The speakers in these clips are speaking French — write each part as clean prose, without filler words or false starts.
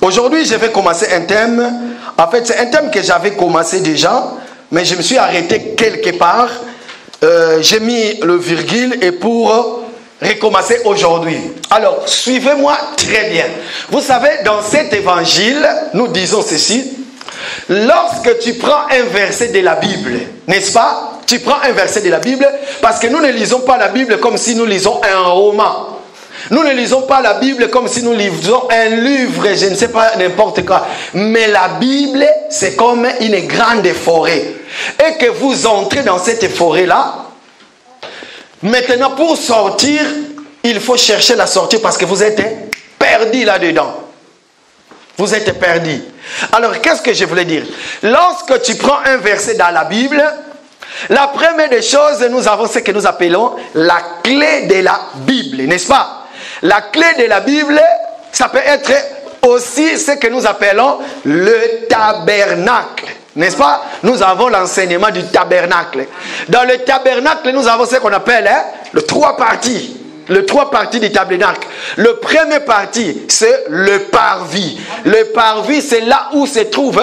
Aujourd'hui, je vais commencer un thème. En fait, c'est un thème que j'avais commencé déjà, mais je me suis arrêté quelque part. J'ai mis le virgule et pour recommencer aujourd'hui. Alors, suivez-moi très bien. Vous savez, dans cet évangile, nous disons ceci. Lorsque tu prends un verset de la Bible, n'est-ce pas? Tu prends un verset de la Bible, parce que nous ne lisons pas la Bible comme si nous lisons un roman. Nous ne lisons pas la Bible comme si nous lisons un livre, je ne sais pas, n'importe quoi. Mais la Bible, c'est comme une grande forêt. Et que vous entrez dans cette forêt-là, maintenant pour sortir, il faut chercher la sortie parce que vous êtes perdu là-dedans. Vous êtes perdu. Alors, qu'est-ce que je voulais dire? Lorsque tu prends un verset dans la Bible, la première des choses, nous avons ce que nous appelons la clé de la Bible, n'est-ce pas? La clé de la Bible, ça peut être aussi ce que nous appelons le tabernacle. N'est-ce pas? Nous avons l'enseignement du tabernacle. Dans le tabernacle, nous avons ce qu'on appelle les trois parties. Les trois parties du tabernacle. Le premier partie, c'est le parvis. Le parvis, c'est là où se trouve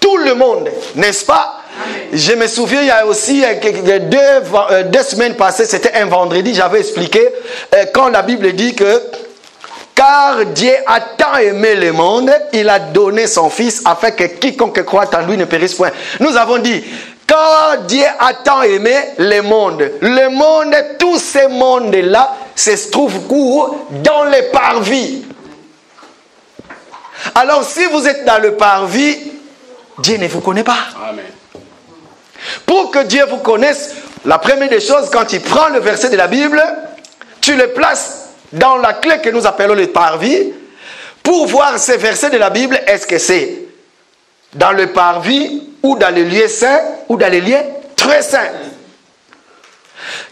tout le monde. N'est-ce pas? Je me souviens, il y a aussi deux semaines passées, c'était un vendredi, j'avais expliqué quand la Bible dit que car Dieu a tant aimé le monde, il a donné son Fils afin que quiconque croit en lui ne périsse point. Nous avons dit, quand Dieu a tant aimé le monde, tout ce monde-là se trouve où? Dans le parvis. Alors si vous êtes dans le parvis, Dieu ne vous connaît pas. Amen. Pour que Dieu vous connaisse, la première des choses, quand tu prends le verset de la Bible, tu le places dans la clé que nous appelons le parvis, pour voir ces versets de la Bible, est-ce que c'est dans le parvis, ou dans le lieu saint, ou dans le lieu très saint.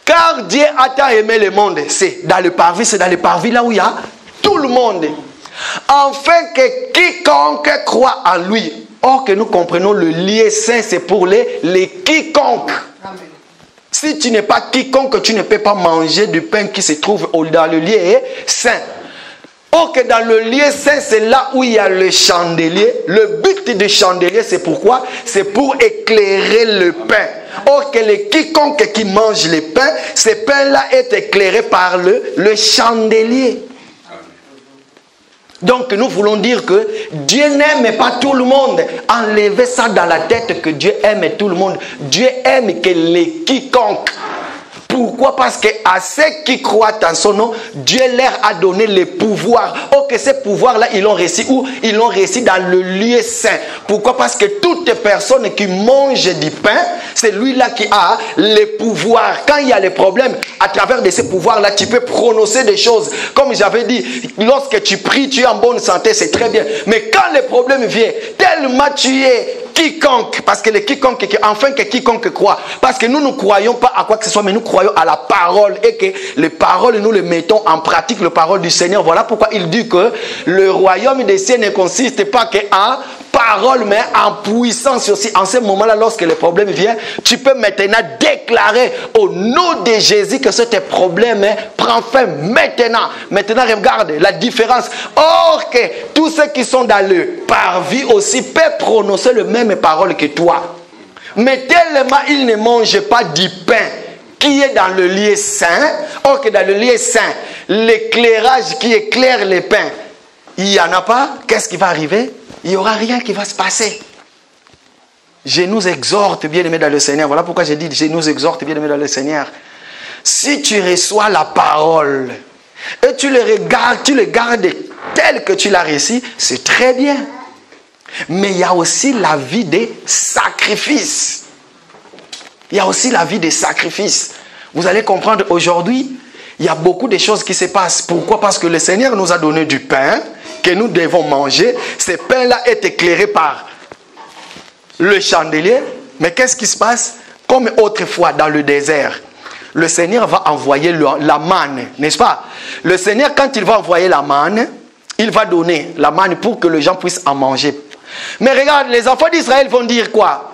Car Dieu a tant aimé le monde, c'est dans le parvis là où il y a tout le monde, afin que quiconque croit en lui. Or que nous comprenons le lieu saint, c'est pour les quiconque. Amen. Si tu n'es pas quiconque, tu ne peux pas manger du pain qui se trouve dans le lieu saint. Or que dans le lieu saint, c'est là où il y a le chandelier. Le but du chandelier, c'est pourquoi? C'est pour éclairer le pain. Or que les quiconque qui mange le pain, ce pain-là est éclairé par le chandelier. Donc nous voulons dire que Dieu n'aime pas tout le monde. Enlevez ça dans la tête que Dieu aime tout le monde. Dieu aime que les quiconque. Pourquoi? Parce qu'à ceux qui croient en son nom, Dieu leur a donné le pouvoir. Or que ces pouvoirs-là, ils l'ont réussi où? Ils l'ont réussi dans le lieu saint. Pourquoi? Parce que toute personne qui mange du pain, c'est lui-là qui a le pouvoir. Quand il y a les problèmes, à travers de ces pouvoirs-là, tu peux prononcer des choses. Comme j'avais dit, lorsque tu pries, tu es en bonne santé, c'est très bien. Mais quand les problèmes viennent, tellement tu es quiconque, parce que les quiconque, enfin que quiconque croit, parce que nous ne croyons pas à quoi que ce soit, mais nous croyons à la parole, et que les paroles, nous les mettons en pratique, la parole du Seigneur. Voilà pourquoi il dit que le royaume des cieux ne consiste pas qu'en parole, mais en puissance aussi. En ce moment-là, lorsque le problème vient, tu peux maintenant déclarer au nom de Jésus que ce problème prend fin maintenant. Maintenant, regarde la différence. Or que tous ceux qui sont dans le parvis aussi peuvent prononcer le même parole que toi. Mais tellement ils ne mangent pas du pain qui est dans le lieu saint. Or que dans le lieu saint, l'éclairage qui éclaire les pains, il n'y en a pas. Qu'est-ce qui va arriver? Il n'y aura rien qui va se passer. Je nous exhorte, bien-aimés dans le Seigneur. Voilà pourquoi j'ai dit, je nous exhorte, bien-aimés dans le Seigneur. Si tu reçois la parole et tu le gardes tel que tu l'as reçu, c'est très bien. Mais il y a aussi la vie des sacrifices. Il y a aussi la vie des sacrifices. Vous allez comprendre aujourd'hui, il y a beaucoup de choses qui se passent. Pourquoi? Parce que le Seigneur nous a donné du pain que nous devons manger. Ce pain-là est éclairé par le chandelier. Mais qu'est-ce qui se passe? Comme autrefois dans le désert, le Seigneur va envoyer la manne, n'est-ce pas? Le Seigneur, quand il va envoyer la manne, il va donner la manne pour que les gens puissent en manger. Mais regarde, les enfants d'Israël vont dire quoi?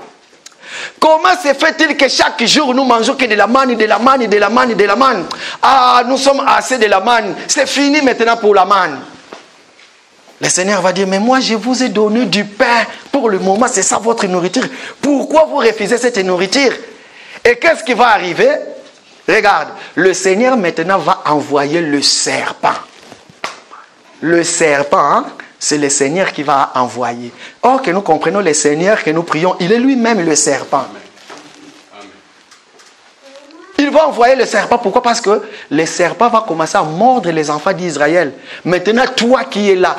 Comment se fait-il que chaque jour nous mangeons que de la manne, de la manne, de la manne, de la manne? Ah, nous sommes assez de la manne. C'est fini maintenant pour la manne. Le Seigneur va dire, mais moi je vous ai donné du pain pour le moment, c'est ça votre nourriture. Pourquoi vous refusez cette nourriture? Et qu'est-ce qui va arriver? Regarde, le Seigneur maintenant va envoyer le serpent. Le serpent, hein, c'est le Seigneur qui va envoyer. Or que nous comprenons le Seigneur que nous prions, il est lui-même le serpent. Il va envoyer le serpent. Pourquoi? Parce que le serpent va commencer à mordre les enfants d'Israël. Maintenant, toi qui es là,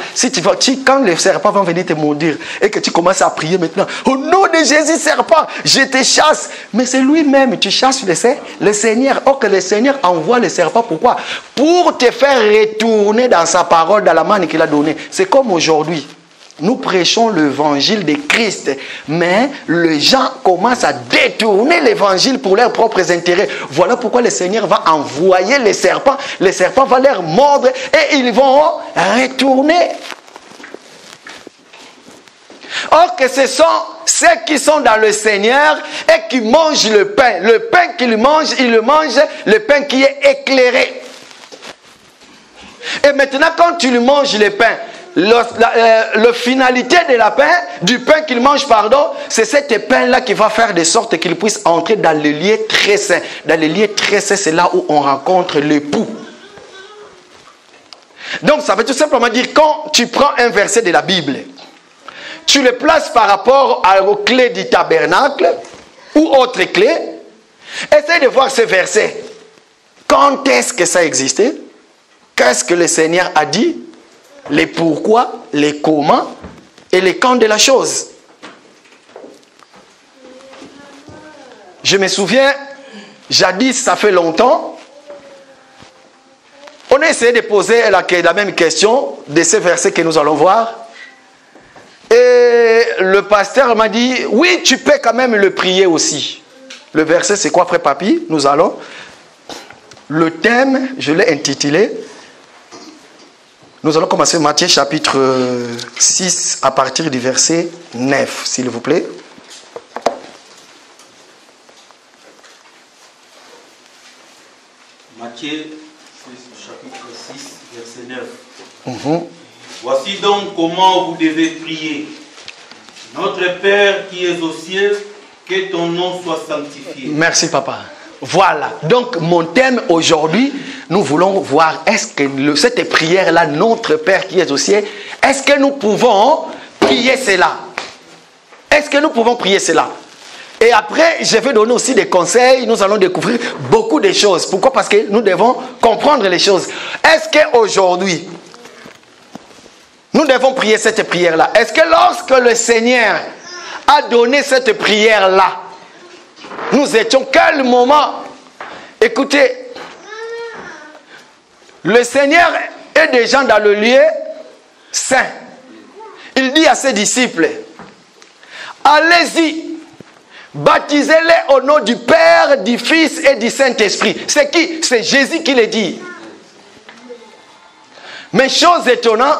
quand le serpent va venir te maudire et que tu commences à prier maintenant, au nom de Jésus, serpent, je te chasse. Mais c'est lui-même, tu chasses le Seigneur. Or que le Seigneur envoie le serpent. Pourquoi? Pour te faire retourner dans sa parole, dans la manne qu'il a donnée. C'est comme aujourd'hui. Nous prêchons l'évangile de Christ, mais les gens commencent à détourner l'évangile pour leurs propres intérêts. Voilà pourquoi le Seigneur va envoyer les serpents. Les serpents vont les mordre et ils vont retourner. Or que ce sont ceux qui sont dans le Seigneur et qui mangent le pain. Le pain qu'ils mangent, ils le mangent, le pain qui est éclairé. Et maintenant, quand tu manges le pain, la finalité du pain qu'il mange, c'est cet pain-là qui va faire de sorte qu'il puisse entrer dans le lieu très saint. Dans le lieu très saint, c'est là où on rencontre l'époux. Donc, ça veut tout simplement dire, quand tu prends un verset de la Bible, tu le places par rapport aux clés du tabernacle ou autres clés, essaye de voir ce verset. Quand est-ce que ça existait? Qu'est-ce que le Seigneur a dit? Les pourquoi, les comment et les quand de la chose. Je me souviens, jadis, ça fait longtemps, on a essayé de poser la même question de ces versets que nous allons voir. Et le pasteur m'a dit, oui, tu peux quand même le prier aussi. Le verset, c'est quoi, frère Papi? Nous allons. Le thème, je l'ai intitulé. Nous allons commencer Matthieu chapitre 6 à partir du verset 9, s'il vous plaît. Matthieu chapitre 6, verset 9. Voici donc comment vous devez prier. Notre Père qui es aux cieux, que ton nom soit sanctifié. Merci papa. Voilà, donc mon thème aujourd'hui, nous voulons voir, est-ce que cette prière-là, notre Père qui est au ciel, est-ce que nous pouvons prier cela? Est-ce que nous pouvons prier cela? Et après, je vais donner aussi des conseils, nous allons découvrir beaucoup de choses. Pourquoi? Parce que nous devons comprendre les choses. Est-ce qu'aujourd'hui, nous devons prier cette prière-là? Est-ce que lorsque le Seigneur a donné cette prière-là, nous étions quel moment? Écoutez, le Seigneur est déjà dans le lieu saint. Il dit à ses disciples, allez-y, baptisez-les au nom du Père, du Fils et du Saint-Esprit. C'est qui? C'est Jésus qui le dit. Mais chose étonnante,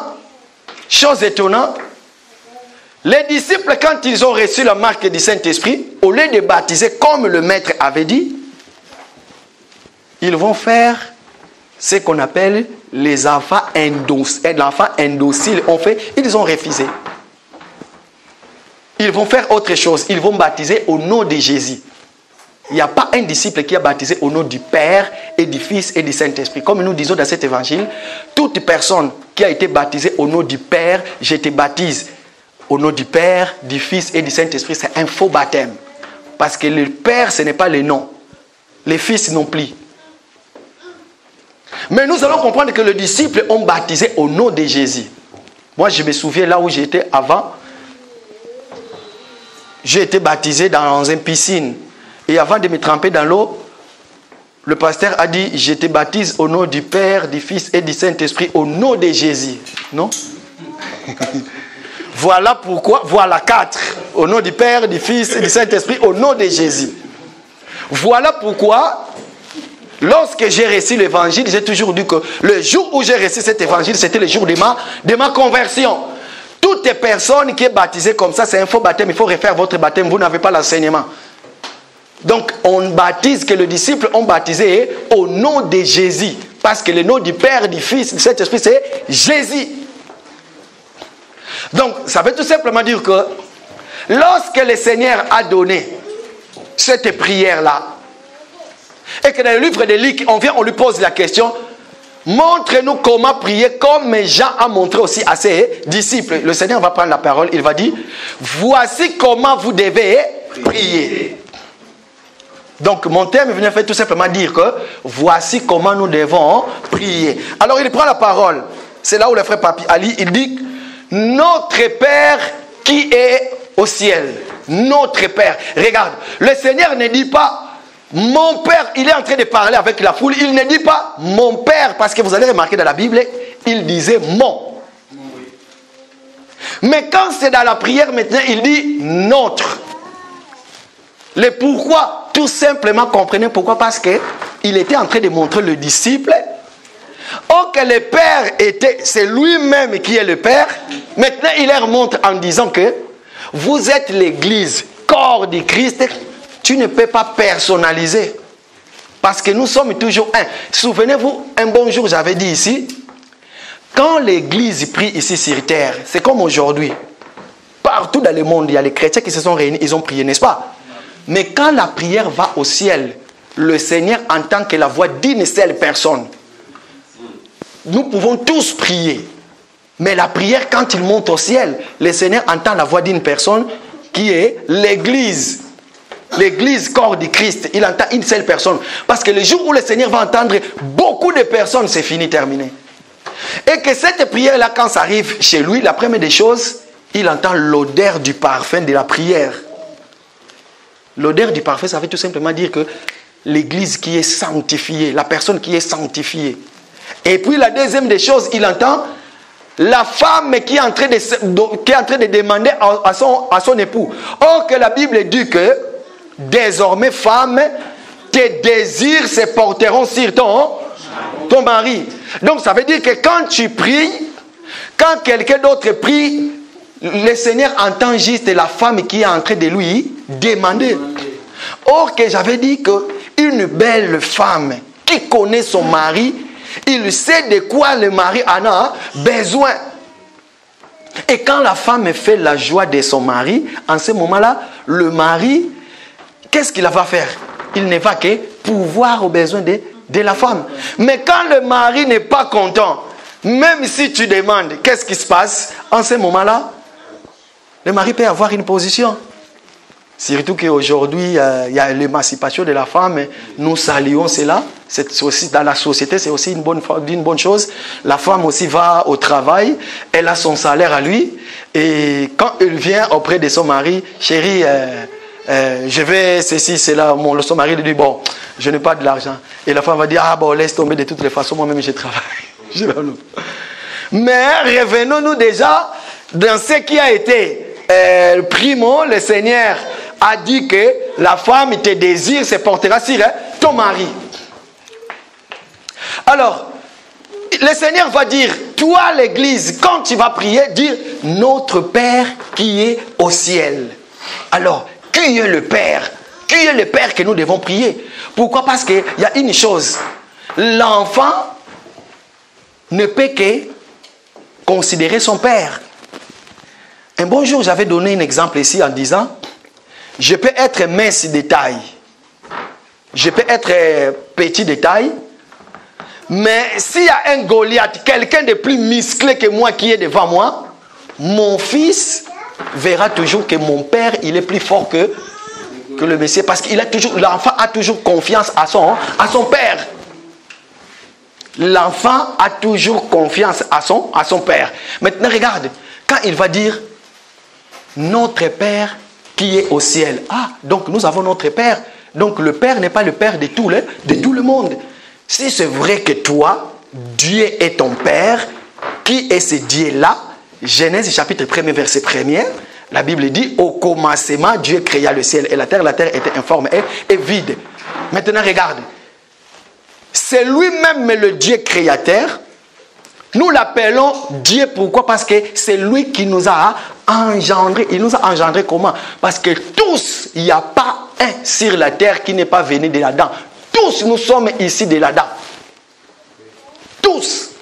les disciples, quand ils ont reçu la marque du Saint-Esprit, au lieu de baptiser comme le Maître avait dit, ils vont faire ce qu'on appelle les enfants indociles. Ils ont refusé. Ils vont faire autre chose. Ils vont baptiser au nom de Jésus. Il n'y a pas un disciple qui a baptisé au nom du Père et du Fils et du Saint-Esprit. Comme nous disons dans cet évangile, toute personne qui a été baptisée au nom du Père, je te baptise. Au nom du Père, du Fils et du Saint-Esprit, c'est un faux baptême. Parce que le Père, ce n'est pas le nom. Les Fils non plus. Mais nous allons comprendre que les disciples ont baptisé au nom de Jésus. Moi, je me souviens là où j'étais avant. J'ai été baptisé dans une piscine. Et avant de me tremper dans l'eau, le pasteur a dit, je te baptise au nom du Père, du Fils et du Saint-Esprit, au nom de Jésus. Non? Voilà pourquoi, voilà 4. Au nom du Père, du Fils et du Saint-Esprit, au nom de Jésus. Voilà pourquoi, lorsque j'ai reçu l'évangile, j'ai toujours dit que le jour où j'ai reçu cet évangile, c'était le jour de ma conversion. Toute personne qui est baptisée comme ça, c'est un faux baptême. Il faut refaire votre baptême. Vous n'avez pas l'enseignement. Donc, on baptise, que les disciples ont baptisé au nom de Jésus. Parce que le nom du Père, du Fils, du Saint-Esprit, c'est Jésus. Donc, ça veut tout simplement dire que lorsque le Seigneur a donné cette prière-là, et que dans le livre de Luc, on lui pose la question, montre-nous comment prier, comme Jean a montré aussi à ses disciples. Le Seigneur va prendre la parole, il va dire, voici comment vous devez prier. Donc mon terme venait faire tout simplement dire que voici comment nous devons prier. Alors il prend la parole. C'est là où le frère Papi Ali, il dit, notre Père qui est au ciel. Notre Père. Regarde, le Seigneur ne dit pas mon Père. Il est en train de parler avec la foule. Il ne dit pas mon Père, parce que vous allez remarquer dans la Bible, il disait mon. Mais quand c'est dans la prière maintenant, il dit notre. Le pourquoi, tout simplement, comprenez pourquoi? Parce qu'il était en train de montrer le disciple. Or que le Père était, c'est lui-même qui est le Père. Maintenant, il leur montre en disant que vous êtes l'Église, corps du Christ. Tu ne peux pas personnaliser. Parce que nous sommes toujours un. Souvenez-vous, un bon jour, j'avais dit ici, quand l'Église prie ici sur terre, c'est comme aujourd'hui. Partout dans le monde, il y a les chrétiens qui se sont réunis, ils ont prié, n'est-ce pas? Mais quand la prière va au ciel, le Seigneur entend que la voix d'une seule personne. Nous pouvons tous prier. Mais la prière, quand il monte au ciel, le Seigneur entend la voix d'une personne qui est l'Église. L'Église, corps du Christ. Il entend une seule personne. Parce que le jour où le Seigneur va entendre beaucoup de personnes, c'est fini, terminé. Et que cette prière-là, quand ça arrive chez lui, la première des choses, il entend l'odeur du parfum de la prière. L'odeur du parfum, ça veut tout simplement dire que l'Église qui est sanctifiée, la personne qui est sanctifiée. Et puis la deuxième des choses, il entend la femme qui est en train de demander à son époux. Or que la Bible dit que désormais, femme, tes désirs se porteront sur ton mari. Donc ça veut dire que quand tu pries, quand quelqu'un d'autre prie, le Seigneur entend juste la femme qui est en train de lui demander. Or que j'avais dit qu'une belle femme qui connaît son mari, il sait de quoi le mari en a besoin. Et quand la femme fait la joie de son mari, en ce moment-là, le mari, qu'est-ce qu'il va faire? Il ne va que pourvoir aux besoins de la femme. Mais quand le mari n'est pas content, même si tu demandes, qu'est-ce qui se passe? En ce moment-là, le mari peut avoir une position. Surtout qu'aujourd'hui, il y a l'émancipation de la femme. Nous saluons cela. C'est aussi, dans la société, c'est aussi une bonne chose. La femme aussi va au travail. Elle a son salaire à lui. Et quand elle vient auprès de son mari, chérie, je vais ceci, cela. Son mari lui dit, bon, je n'ai pas de l'argent. Et la femme va dire, ah bon, laisse tomber de toutes les façons. Moi-même, je travaille. Mais revenons-nous déjà dans ce qui a été primo, le Seigneur a dit que la femme te désire se portera sur ton mari. Alors, le Seigneur va dire, toi l'église, quand tu vas prier, dire notre Père qui est au ciel. Alors, qui est le Père? Qui est le Père que nous devons prier? Pourquoi? Parce qu'il y a une chose. L'enfant ne peut que considérer son Père. Un bon jour, j'avais donné un exemple ici en disant, je peux être mince de taille, je peux être petit de taille, mais s'il y a un Goliath, quelqu'un de plus musclé que moi qui est devant moi, mon fils verra toujours que mon père, il est plus fort que le Messie, parce que l'enfant a toujours confiance à son père. L'enfant a toujours confiance à son père. Maintenant, regarde, quand il va dire notre Père qui est au ciel. Ah, donc nous avons notre Père. Donc le Père n'est pas le Père de tout le monde. Si c'est vrai que toi, Dieu est ton Père, qui est ce Dieu-là? Genèse chapitre 1er verset 1er, la Bible dit, au commencement, Dieu créa le ciel et la terre était informe et vide. Maintenant regarde, c'est lui-même le Dieu créateur. Nous l'appelons Dieu, pourquoi? Parce que c'est lui qui nous a engendrés. Il nous a engendrés comment? Parce que tous, il n'y a pas un sur la terre qui n'est pas venu de là-dedans. Tous, nous sommes ici de là-dedans. Tous.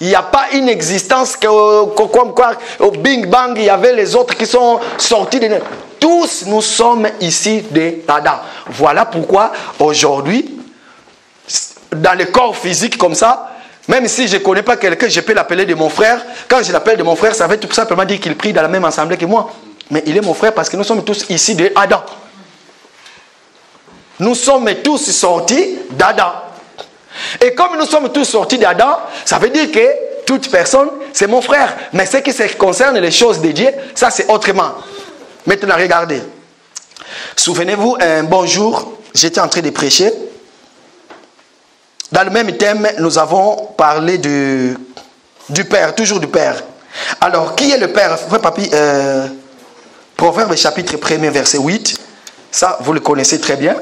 Il n'y a pas une existence comme quoi au Big Bang, il y avait les autres qui sont sortis de... Tous, nous sommes ici d'Adam. Voilà pourquoi aujourd'hui, dans le corps physique comme ça, même si je ne connais pas quelqu'un, je peux l'appeler de mon frère. Quand je l'appelle de mon frère, ça veut tout simplement dire qu'il prie dans la même assemblée que moi. Mais il est mon frère parce que nous sommes tous ici d'Adam. Nous sommes tous sortis d'Adam. Et comme nous sommes tous sortis d'Adam, ça veut dire que toute personne, c'est mon frère. Mais ce qui concerne les choses de Dieu, ça c'est autrement. Maintenant, regardez. Souvenez-vous, un bon jour, j'étais en train de prêcher. Dans le même thème, nous avons parlé du Père, toujours du Père. Alors, qui est le Père? Frère Papi, Proverbe chapitre 1er, verset 8. Ça, vous le connaissez très bien.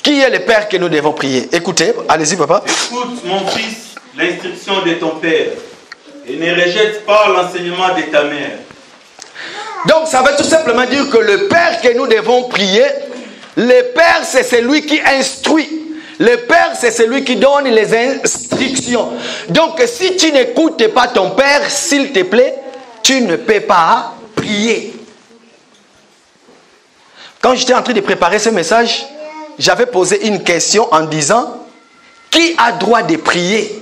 Qui est le Père que nous devons prier? Écoutez, allez-y papa. Écoute mon fils, l'instruction de ton Père, et ne rejette pas l'enseignement de ta mère. Donc ça veut tout simplement dire que le Père que nous devons prier, le Père c'est celui qui instruit. Le Père c'est celui qui donne les instructions. Donc si tu n'écoutes pas ton Père, s'il te plaît, tu ne peux pas prier. Quand j'étais en train de préparer ce message, j'avais posé une question en disant, qui a droit de prier?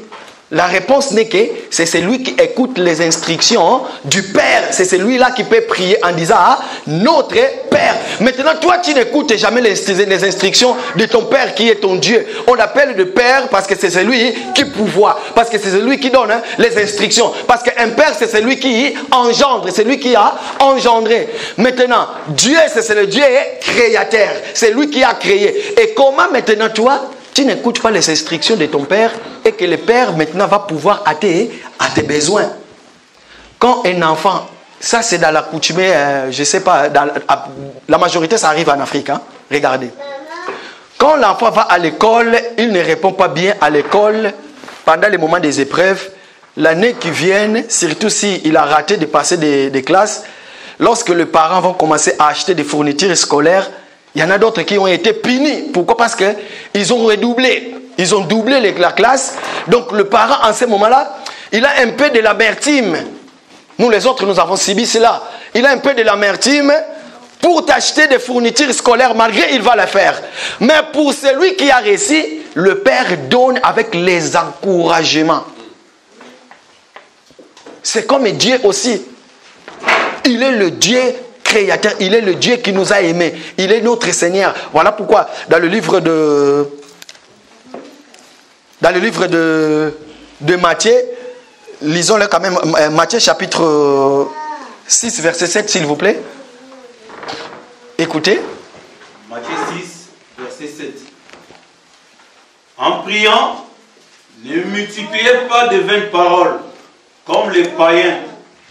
La réponse n'est que c'est celui qui écoute les instructions du Père. C'est celui-là qui peut prier en disant, ah, notre Père. Maintenant, toi, tu n'écoutes jamais les instructions de ton Père qui est ton Dieu. On l'appelle le Père parce que c'est celui qui pouvoit. Parce que c'est celui qui donne les instructions. Parce qu'un Père, c'est celui qui engendre. C'est lui qui a engendré. Maintenant, Dieu, c'est le Dieu créateur. C'est lui qui a créé. Et comment maintenant, toi, tu n'écoutes pas les instructions de ton Père et que le Père maintenant va pouvoir à tes besoins. Quand un enfant, ça c'est dans la coutumée, je ne sais pas, la majorité ça arrive en Afrique, hein? Regardez. Quand l'enfant va à l'école, il ne répond pas bien à l'école pendant les moments des épreuves. L'année qui vient, surtout s'il a raté de passer des classes, lorsque les parents vont commencer à acheter des fournitures scolaires, il y en a d'autres qui ont été punis. Pourquoi? Parce qu'ils ont redoublé. Ils ont doublé la classe. Donc le parent, en ce moment-là, il a un peu de l'amertume. Nous, les autres, nous avons subi cela. Il a un peu de l'amertume pour t'acheter des fournitures scolaires, malgré il va le faire. Mais pour celui qui a réussi, le Père donne avec les encouragements. C'est comme Dieu aussi. Il est le Dieu créateur, il est le Dieu qui nous a aimés, il est notre Seigneur. Voilà pourquoi dans le livre de Matthieu, lisons-le quand même, Matthieu chapitre 6 verset 7 s'il vous plaît. Écoutez. Matthieu 6 verset 7. En priant, ne multipliez pas de vaines paroles comme les païens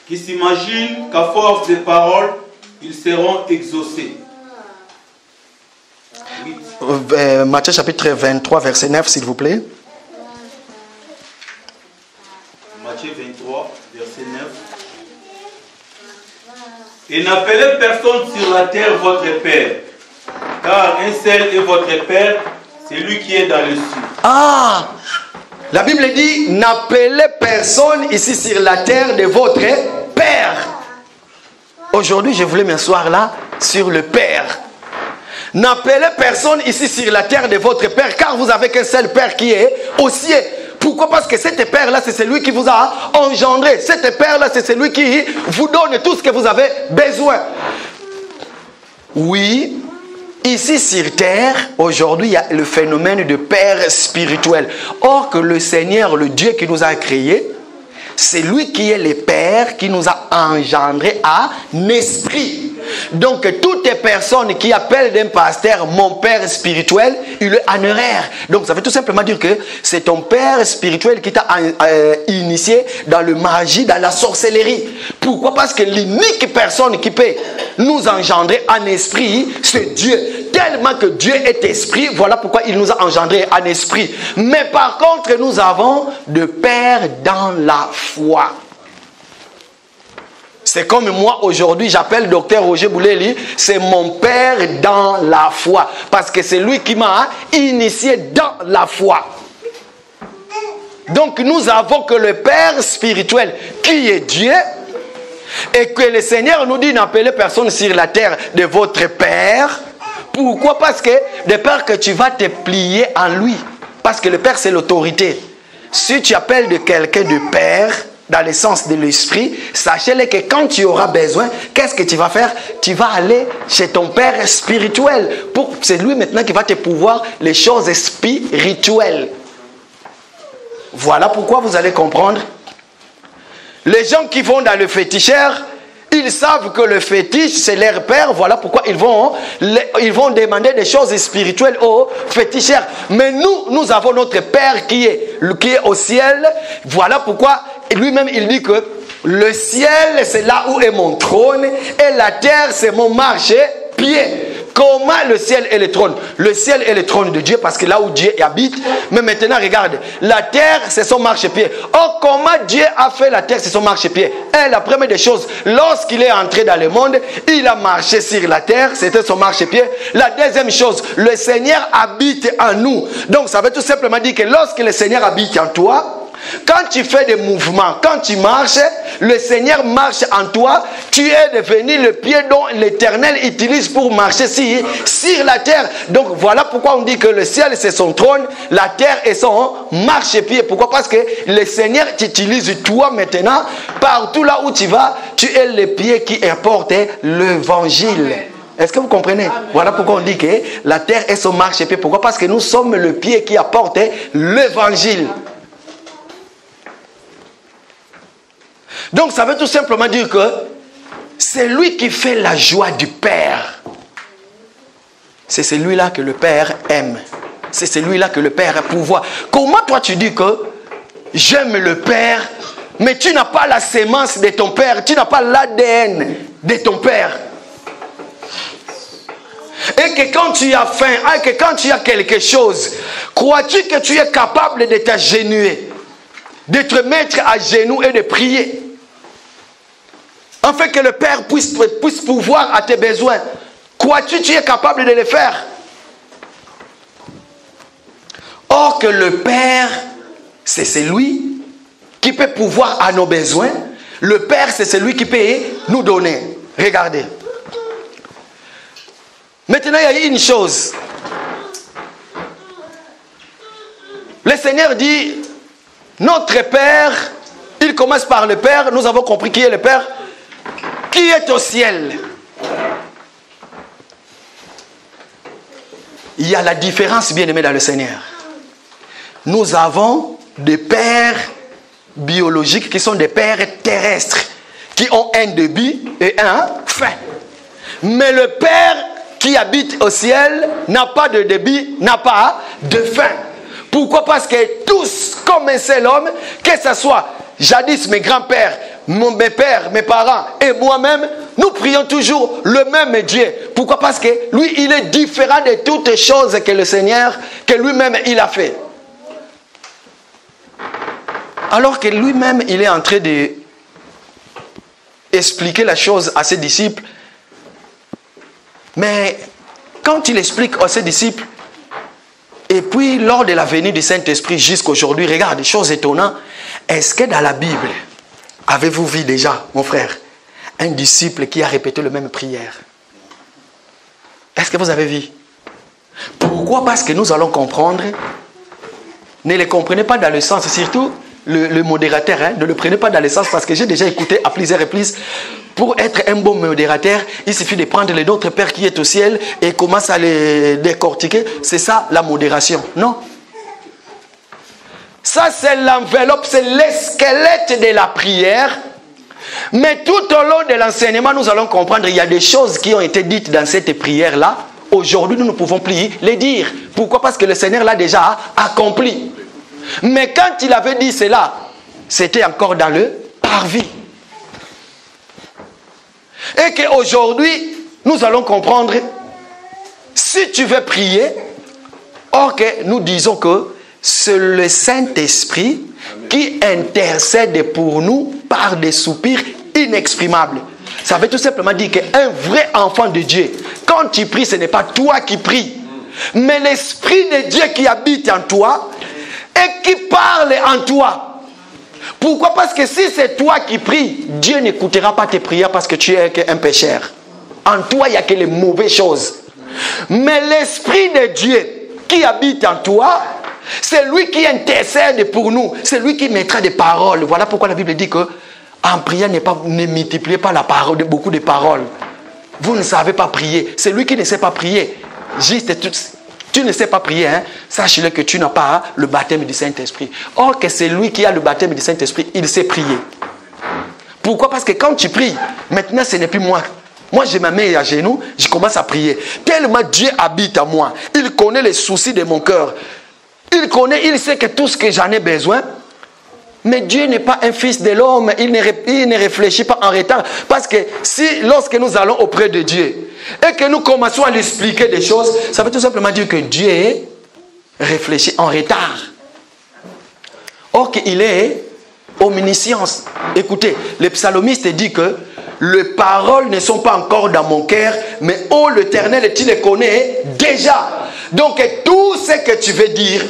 qui s'imaginent qu'à force de paroles ils seront exaucés. Matthieu chapitre 23, verset 9, s'il vous plaît. Matthieu 23, verset 9. Et n'appelez personne sur la terre votre Père, car un seul est votre Père, c'est lui qui est dans les cieux. Ah! La Bible dit, n'appelez personne ici sur la terre de votre Père. Aujourd'hui, je voulais m'asseoir là sur le Père. N'appelez personne ici sur la terre de votre Père, car vous avez qu'un seul Père qui est aux cieux. Pourquoi? Parce que cet Père-là, c'est celui qui vous a engendré. Cet Père-là, c'est celui qui vous donne tout ce que vous avez besoin. Oui, ici sur terre, aujourd'hui, il y a le phénomène de Père spirituel. Or que le Seigneur, le Dieu qui nous a créés, c'est lui qui est le Père qui nous a engendrés en esprit. Donc, toutes les personnes qui appellent d'un pasteur mon Père spirituel, il est en erreur. Donc, ça veut tout simplement dire que c'est ton Père spirituel qui t'a initié dans le magie, dans la sorcellerie. Pourquoi? Parce que l'unique personne qui peut nous engendrer en esprit, c'est Dieu. Tellement que Dieu est esprit, voilà pourquoi il nous a engendrés en esprit. Mais par contre, nous avons de Père dans la foi. C'est comme moi aujourd'hui, j'appelle docteur Roger Bouleli, c'est mon père dans la foi. Parce que c'est lui qui m'a initié dans la foi. Donc nous avons que le Père spirituel qui est Dieu et que le Seigneur nous dit n'appelez personne sur la terre de votre Père. Pourquoi? Parce que de peur que tu vas te plier en lui. Parce que le Père c'est l'autorité. Si tu appelles de quelqu'un de Père, dans le sens de l'esprit, sachez-le que quand tu auras besoin, qu'est-ce que tu vas faire? Tu vas aller chez ton Père spirituel. C'est lui maintenant qui va te pouvoir les choses spirituelles. Voilà pourquoi vous allez comprendre. Les gens qui vont dans le féticheur, ils savent que le fétiche c'est leur père. Voilà pourquoi ils vont demander des choses spirituelles aux féticheurs. Mais nous avons notre Père qui est au ciel. Voilà pourquoi lui-même il dit que le ciel c'est là où est mon trône et la terre c'est mon marchepied. Comment le ciel est le trône? Le ciel est le trône de Dieu parce que là où Dieu habite. Mais maintenant regarde, la terre c'est son marchepied. Or comment Dieu a fait la terre c'est son marchepied? Et la première des choses, lorsqu'il est entré dans le monde, il a marché sur la terre, c'était son marchepied. La deuxième chose, le Seigneur habite en nous. Donc ça veut tout simplement dire que lorsque le Seigneur habite en toi, quand tu fais des mouvements, quand tu marches, le Seigneur marche en toi. Tu es devenu le pied dont l'Éternel utilise pour marcher sur la terre. Donc voilà pourquoi on dit que le ciel c'est son trône, la terre est son marchepied. Pourquoi? Parce que le Seigneur t'utilise toi maintenant. Partout là où tu vas, tu es le pied qui apporte l'évangile. Est-ce que vous comprenez? Amen. Voilà pourquoi on dit que la terre est son marchepied. Pourquoi? Parce que nous sommes le pied qui apporte l'évangile. Donc ça veut tout simplement dire que c'est lui qui fait la joie du Père. C'est celui-là que le Père aime. C'est celui-là que le Père a pouvoir. Comment toi tu dis que j'aime le Père, mais tu n'as pas la sémence de ton Père, tu n'as pas l'ADN de ton Père? Et que quand tu as faim, et que quand tu as quelque chose, crois-tu que tu es capable de t'agenouiller, de te mettre à genoux et de prier? Afin que le Père puisse pouvoir à tes besoins. Crois-tu que tu es capable de le faire? Or que le Père, c'est celui qui peut pouvoir à nos besoins. Le Père, c'est celui qui peut nous donner. Regardez. Maintenant, il y a une chose. Le Seigneur dit, notre Père, il commence par le Père. Nous avons compris qui est le Père. Qui est au ciel? Il y a la différence, bien-aimés dans le Seigneur. Nous avons des pères biologiques qui sont des pères terrestres, qui ont un début et un fin. Mais le Père qui habite au ciel n'a pas de début, n'a pas de fin. Pourquoi? Parce que tous, comme un seul homme, que ce soit jadis mes grands-pères, mes pères, mes parents et moi-même, nous prions toujours le même Dieu. Pourquoi? Parce que lui, il est différent de toutes choses que le Seigneur, que lui-même, il a fait. Alors que lui-même, il est en train de expliquer la chose à ses disciples. Mais quand il explique à ses disciples, et puis lors de la venue du Saint-Esprit jusqu'à aujourd'hui, regarde, chose étonnante, est-ce que dans la Bible, avez-vous vu déjà, mon frère, un disciple qui a répété la même prière? Est-ce que vous avez vu? Pourquoi? Parce que nous allons comprendre. Ne le comprenez pas dans le sens, surtout le modérateur, ne le prenez pas dans le sens, parce que j'ai déjà écouté à plusieurs reprises. Pour être un bon modérateur, il suffit de prendre le Notre Père qui est au ciel et commence à les décortiquer. C'est ça la modération. Non. Ça c'est l'enveloppe, c'est le squelette de la prière. Mais tout au long de l'enseignement, nous allons comprendre qu'il y a des choses qui ont été dites dans cette prière-là. Aujourd'hui, nous ne pouvons plus les dire. Pourquoi? Parce que le Seigneur l'a déjà accompli. Mais quand il avait dit cela, c'était encore dans le parvis. Et qu'aujourd'hui, nous allons comprendre, si tu veux prier, or que nous disons que c'est le Saint-Esprit qui intercède pour nous par des soupirs inexprimable. Ça veut tout simplement dire qu'un vrai enfant de Dieu, quand tu pries, ce n'est pas toi qui pries, mais l'Esprit de Dieu qui habite en toi et qui parle en toi. Pourquoi? Parce que si c'est toi qui pries, Dieu n'écoutera pas tes prières parce que tu es un pécheur. En toi, il n'y a que les mauvaises choses. Mais l'Esprit de Dieu qui habite en toi, c'est lui qui intercède pour nous. C'est lui qui mettra des paroles. Voilà pourquoi la Bible dit que en priant, ne multipliez pas la parole, beaucoup de paroles. Vous ne savez pas prier. C'est lui qui ne sait pas prier. Juste, tu ne sais pas prier. Hein? Sache-le que tu n'as pas le baptême du Saint-Esprit. Or que c'est lui qui a le baptême du Saint-Esprit, il sait prier. Pourquoi? Parce que quand tu pries, maintenant ce n'est plus moi. Moi, je me mets à genoux, je commence à prier. Tellement Dieu habite en moi. Il connaît les soucis de mon cœur. Il sait que tout ce que j'en ai besoin. Mais Dieu n'est pas un fils de l'homme. Il ne réfléchit pas en retard. Parce que lorsque nous allons auprès de Dieu et que nous commençons à lui expliquer des choses, ça veut tout simplement dire que Dieu réfléchit en retard. Or qu'il est omniscience. Écoutez, le psalmiste dit que les paroles ne sont pas encore dans mon cœur, mais oh l'Éternel, tu les connais déjà. Donc tout ce que tu veux dire,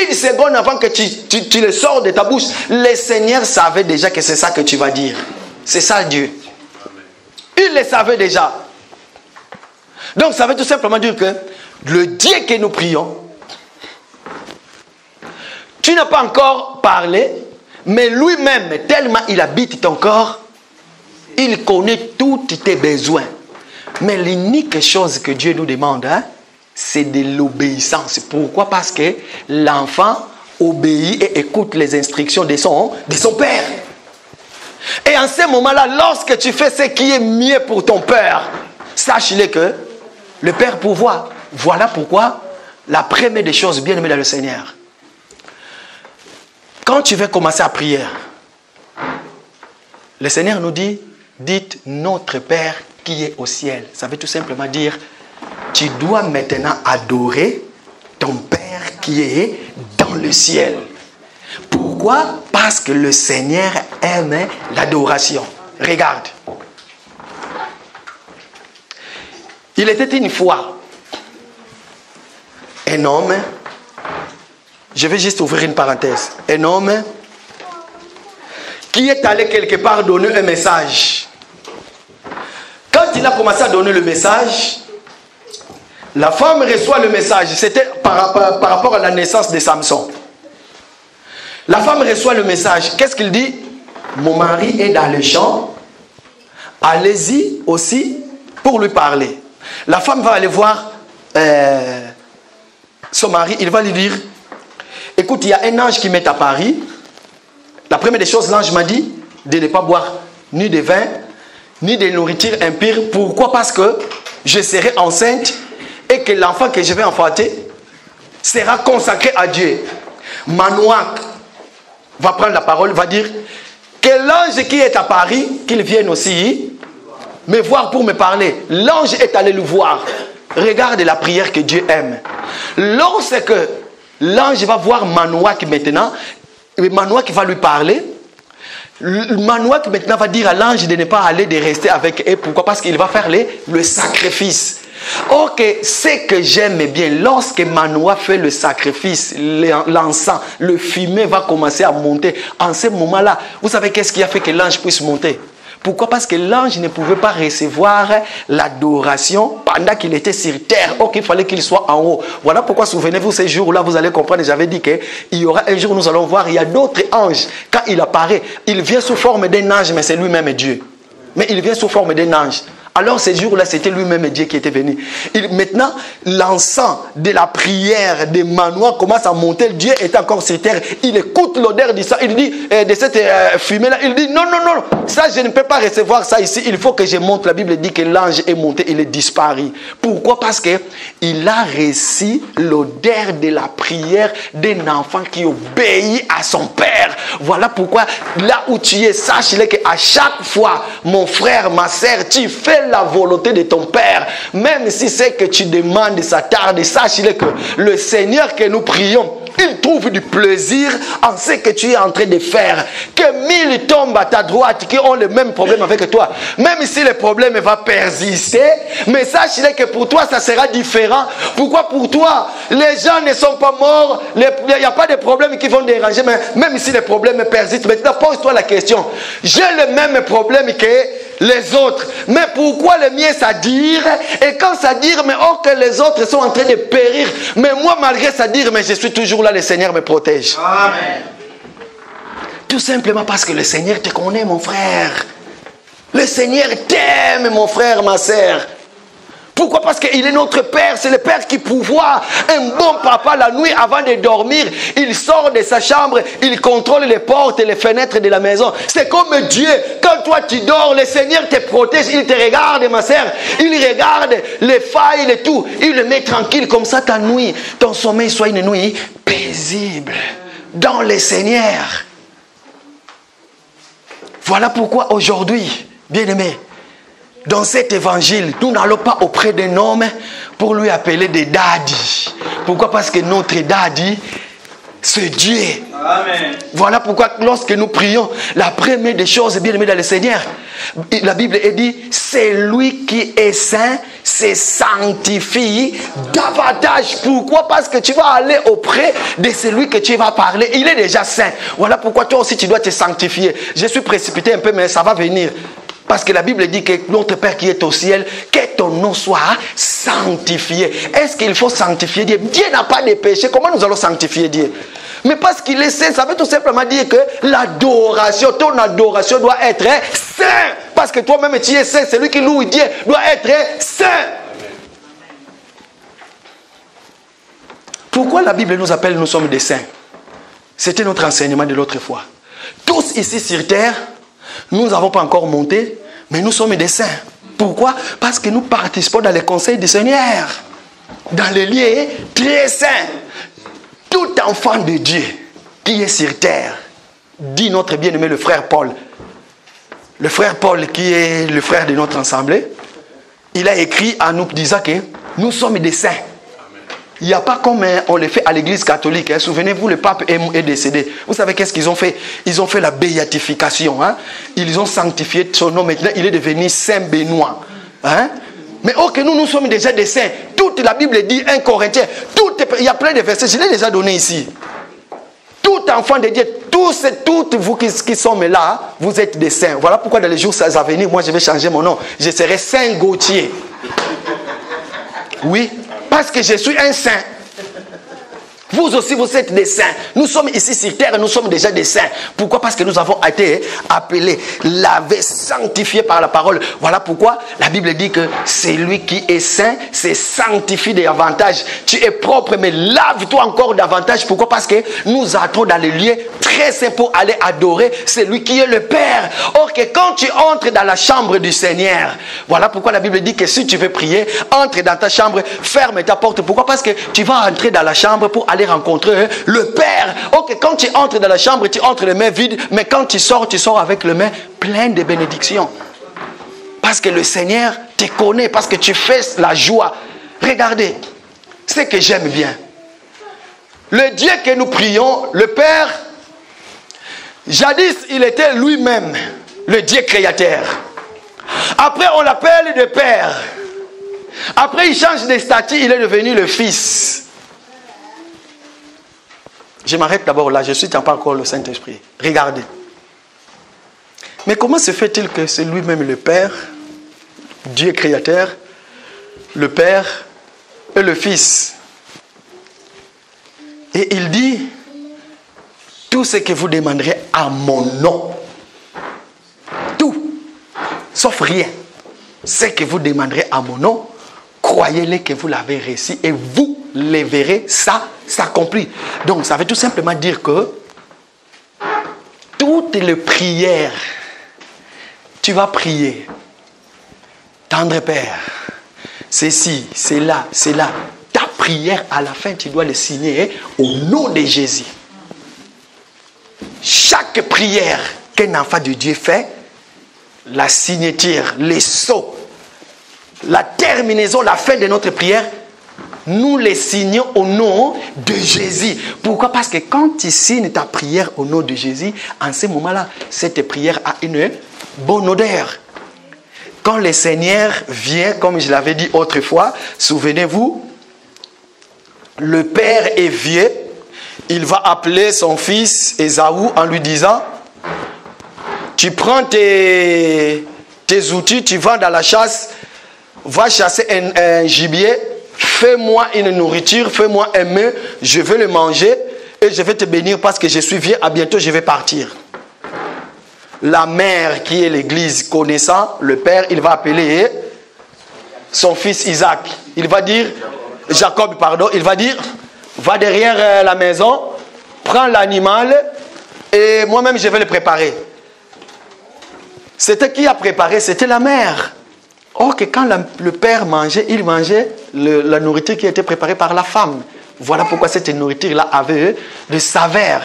une seconde avant que tu le sors de ta bouche, le Seigneur savait déjà que c'est ça que tu vas dire. C'est ça Dieu. Il le savait déjà. Donc ça veut tout simplement dire que le Dieu que nous prions, tu n'as pas encore parlé, mais lui-même, tellement il habite ton corps, il connaît tous tes besoins. Mais l'unique chose que Dieu nous demande, c'est de l'obéissance. Pourquoi? Parce que l'enfant obéit et écoute les instructions de son père. Et en ce moment-là, lorsque tu fais ce qui est mieux pour ton père, sache-le que le Père pourvoit. Voilà pourquoi la première des choses, bien aimé dans le Seigneur, quand tu veux commencer à prier, le Seigneur nous dit, dites notre Père qui est au ciel. Ça veut tout simplement dire, tu dois maintenant adorer ton Père qui est dans le ciel. Pourquoi? Parce que le Seigneur aime l'adoration. Regarde. Il était une fois un homme, je vais juste ouvrir une parenthèse, un homme qui est allé quelque part donner un message. Quand il a commencé à donner le message, la femme reçoit le message. C'était par rapport à la naissance de Samson. La femme reçoit le message. Qu'est-ce qu'il dit? Mon mari est dans le champ. Allez-y aussi pour lui parler. La femme va aller voir son mari. Il va lui dire, écoute, il y a un ange qui m'est à Paris. La première des choses, l'ange m'a dit de ne pas boire ni de vin, ni de nourriture impure. Pourquoi? Parce que je serai enceinte et que l'enfant que je vais enfanter sera consacré à Dieu. Manouak va prendre la parole, va dire que l'ange qui est à Paris, qu'il vienne aussi me voir pour me parler. L'ange est allé le voir. Regarde la prière que Dieu aime. Lorsque l'ange va voir Manouak maintenant, Manouak va lui parler. Manouak maintenant va dire à l'ange de ne pas aller, de rester avec eux. Pourquoi? Parce qu'il va faire le sacrifice. Ok, ce que j'aime bien, lorsque Manoah fait le sacrifice, l'encens, le fumet va commencer à monter. En ce moment-là, vous savez qu'est-ce qui a fait que l'ange puisse monter? Pourquoi? Parce que l'ange ne pouvait pas recevoir l'adoration pendant qu'il était sur terre. Ok, il fallait qu'il soit en haut. Voilà pourquoi, souvenez-vous, ces jours-là, vous allez comprendre, j'avais dit qu'il y aura un jour, nous allons voir, il y a d'autres anges. Quand il apparaît, il vient sous forme d'un ange, mais c'est lui-même Dieu. Mais il vient sous forme d'un ange. Alors ces jours-là, c'était lui-même Dieu qui était venu. Maintenant, l'encens de la prière de Manoah commence à monter. Dieu est encore sur terre. Il écoute l'odeur du sang. Il dit, de cette fumée-là, il dit, non, non, non, ça je ne peux pas recevoir ça ici. Il faut que je monte. La Bible dit que l'ange est monté, il est disparu. Pourquoi? Parce qu'il a reçu l'odeur de la prière d'un enfant qui obéit à son père. Voilà pourquoi, là où tu es, sache-le qu'à chaque fois, mon frère, ma sœur, tu fais la volonté de ton Père, même si c'est que tu demandes, ça tarde, sache-le que le Seigneur que nous prions Il trouve du plaisir en ce que tu es en train de faire. Que 1000 tombent à ta droite qui ont le même problème avec toi. Même si le problème va persister, mais sache que pour toi, ça sera différent. Pourquoi pour toi, les gens ne sont pas morts, il n'y a pas de problèmes qui vont déranger, mais même si les problèmes persistent, maintenant pose-toi la question. J'ai le même problème que les autres, mais pourquoi le mien ça dire? Et quand ça dire, mais oh que les autres sont en train de périr, mais moi malgré ça dire, mais je suis toujours là, le Seigneur me protège. Amen. Tout simplement parce que le Seigneur te connaît, mon frère. Le Seigneur t'aime, mon frère, ma sœur. Pourquoi? Parce qu'il est notre Père, c'est le Père qui pourvoit. Un bon papa, la nuit avant de dormir, il sort de sa chambre, il contrôle les portes et les fenêtres de la maison. C'est comme Dieu. Quand toi tu dors, le Seigneur te protège, il te regarde, ma sœur. Il regarde les failles et tout. Il le met tranquille, comme ça ta nuit, ton sommeil soit une nuit paisible dans le Seigneur. Voilà pourquoi aujourd'hui, bien-aimés, dans cet évangile, nous n'allons pas auprès d'un homme pour lui appeler des daddy. Pourquoi? Parce que notre daddy, c'est Dieu. Amen. Voilà pourquoi lorsque nous prions, la première des choses, bien aimé dans le Seigneur, la Bible est dit, c'est lui qui est saint, se sanctifie davantage. Pourquoi? Parce que tu vas aller auprès de celui que tu vas parler. Il est déjà saint. Voilà pourquoi toi aussi tu dois te sanctifier. Je suis précipité un peu, mais ça va venir. Parce que la Bible dit que notre Père qui est au ciel, que ton nom soit sanctifié. Est-ce qu'il faut sanctifier Dieu? Dieu n'a pas de péché. Comment nous allons sanctifier Dieu? Mais parce qu'il est saint, ça veut tout simplement dire que l'adoration, ton adoration doit être saint. Parce que toi-même tu es saint. Celui qui loue Dieu doit être saint. Pourquoi la Bible nous appelle, nous sommes des saints? C'était notre enseignement de l'autre fois. Tous ici sur terre, nous n'avons pas encore monté, mais nous sommes des saints. Pourquoi? Parce que nous participons dans les conseils du Seigneur. Dans les lieux très saints. Tout enfant de Dieu qui est sur terre, dit notre bien-aimé le frère Paul. Le frère Paul qui est le frère de notre assemblée, il a écrit à nous disant que nous sommes des saints. Il n'y a pas comme on le fait à l'église catholique. Hein. Souvenez-vous, le pape est décédé. Vous savez qu'est-ce qu'ils ont fait? Ils ont fait la béatification. Hein. Ils ont sanctifié son nom. Maintenant, il est devenu Saint Benoît. Hein. Mais oh que nous sommes déjà des saints. Toute la Bible dit 1 Corinthiens. Il y a plein de versets. Je l'ai déjà donné ici. Tout enfant de Dieu, toutes vous qui sommes là, vous êtes des saints. Voilà pourquoi dans les jours à venir, moi je vais changer mon nom. Je serai Saint Gauthier. Oui. Parce que je suis un saint. Vous aussi, vous êtes des saints. Nous sommes ici sur terre, nous sommes déjà des saints. Pourquoi? Parce que nous avons été appelés, lavés, sanctifiés par la parole. Voilà pourquoi la Bible dit que c'est lui qui est saint, c'est sanctifié davantage. Tu es propre, mais lave-toi encore davantage. Pourquoi? Parce que nous entrons dans les lieux très saints pour aller adorer celui qui est le Père. Or que quand tu entres dans la chambre du Seigneur, voilà pourquoi la Bible dit que si tu veux prier, entre dans ta chambre, ferme ta porte. Pourquoi? Parce que tu vas entrer dans la chambre pour aller rencontrer le Père. Ok, quand tu entres dans la chambre, tu entres les mains vides, mais quand tu sors avec les mains pleines de bénédictions. Parce que le Seigneur te connaît, parce que tu fais la joie. Regardez, ce que j'aime bien. Le Dieu que nous prions, le Père, jadis, il était lui-même le Dieu créateur. Après, on l'appelle le Père. Après, il change de statut, il est devenu le Fils. Je m'arrête d'abord là, je suis pas encore le Saint-Esprit. Regardez. Mais comment se fait-il que c'est lui-même le Père, Dieu créateur, le Père et le Fils? Et il dit, tout ce que vous demanderez à mon nom, tout, sauf rien, ce que vous demanderez à mon nom, croyez-le que vous l'avez reçu et vous le verrez, ça s'accomplit. Donc ça veut tout simplement dire que toutes les prières, tu vas prier, tendre Père, c'est ci, c'est là, c'est là. Ta prière à la fin, tu dois le signer au nom de Jésus. Chaque prière qu'un enfant de Dieu fait, la signature, les sceaux, la terminaison, la fin de notre prière, nous les signons au nom de Jésus. Pourquoi? Parce que quand tu signes ta prière au nom de Jésus, en ce moment-là, cette prière a une bonne odeur. Quand le Seigneur vient, comme je l'avais dit autrefois, souvenez-vous, le père est vieux, il va appeler son fils Ésaü en lui disant, tu prends tes outils, tu vas dans la chasse, va chasser un gibier, fais-moi une nourriture, fais-moi un mets, je vais le manger et je vais te bénir parce que je suis vieux, à bientôt je vais partir. La mère qui est l'église connaissant, le père, il va appeler son fils Isaac. Il va dire, Jacob, pardon, il va dire, va derrière la maison, prends l'animal et moi-même je vais le préparer. C'était qui a préparé? C'était la mère. Or que quand le père mangeait, il mangeait la nourriture qui était préparée par la femme. Voilà pourquoi cette nourriture-là avait de saveur.